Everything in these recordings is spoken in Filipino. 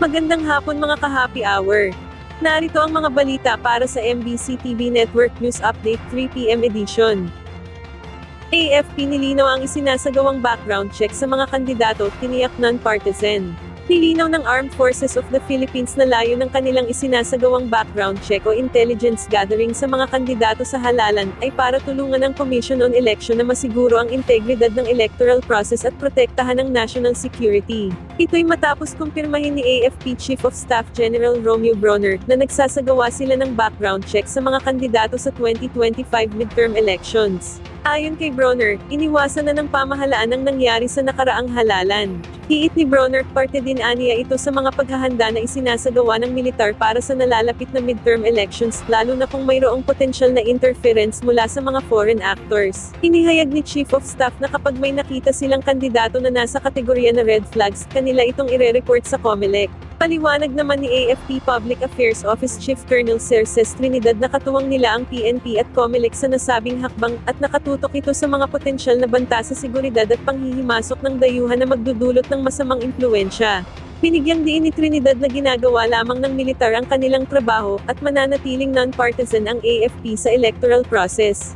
Magandang hapon mga ka-happy hour. Narito ang mga balita para sa MBC TV Network News Update 3 PM edition. AFP nilinaw ang isinasagawang background check sa mga kandidato, tiniyak non-partisan. Nilinaw ng Armed Forces of the Philippines na layo ng kanilang isinasagawang background check o intelligence gathering sa mga kandidato sa halalan, ay para tulungan ang Commission on Election na masiguro ang integridad ng electoral process at protektahan ang national security. Ito'y matapos kumpirmahin ni AFP Chief of Staff General Romeo Bronner, na nagsasagawa sila ng background check sa mga kandidato sa 2025 midterm elections. Ayon kay Bronner, iniwasan na ng pamahalaan ang nangyari sa nakaraang halalan. Hiit ni Bronner, parte din aniya ito sa mga paghahanda na isinasagawa ng militar para sa nalalapit na midterm elections, lalo na kung mayroong potensyal na interference mula sa mga foreign actors. Inihayag ni Chief of Staff na kapag may nakita silang kandidato na nasa kategorya na red flags, kanila itong ire-report sa COMELEC. Paliwanag naman ni AFP Public Affairs Office Chief Colonel Cerces Trinidad na katuwang nila ang PNP at COMELEC sa nasabing hakbang, at nakatutok ito sa mga potensyal na banta sa seguridad at panghihimasok ng dayuhan na magdudulot ng masamang impluwensya. Binigyang diin ni Trinidad na ginagawa lamang ng militar ang kanilang trabaho, at mananatiling non-partisan ang AFP sa electoral process.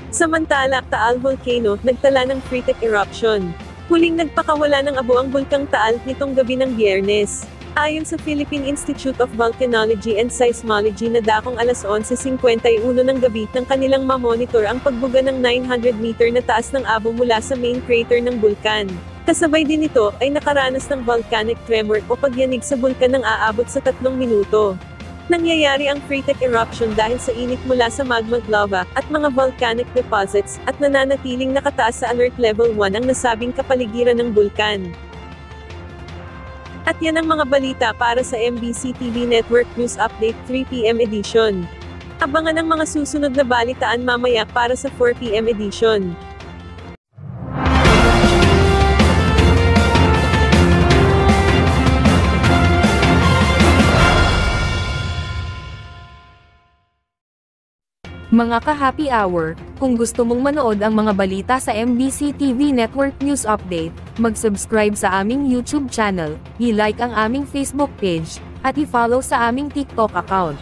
Samantala, Taal Volcano, nagtala ng Freetech eruption. Huling nagpakawala ng abo ang bulkang Taal nitong gabi ng Biyernes. Ayon sa Philippine Institute of Volcanology and Seismology na dakong alas 11:51 ng gabi ng kanilang mamonitor ang pagbuga ng 900-meter na taas ng abo mula sa main crater ng bulkan. Kasabay din ito, ay nakaranas ng volcanic tremor o pagyanig sa bulkan ng aabot sa 3 minuto. Nangyayari ang Freetech eruption dahil sa init mula sa magma lava, at mga volcanic deposits, at nananatiling nakataas sa Alert Level 1 ang nasabing kapaligiran ng bulkan. At yan ang mga balita para sa MBC TV Network News Update 3 PM edition. Abangan ang mga susunod na balitaan mamaya para sa 4 PM edition. Mga ka-happy hour, kung gusto mong manood ang mga balita sa MBC TV Network News Update, mag-subscribe sa aming YouTube channel, i-like ang aming Facebook page, at i-follow sa aming TikTok account.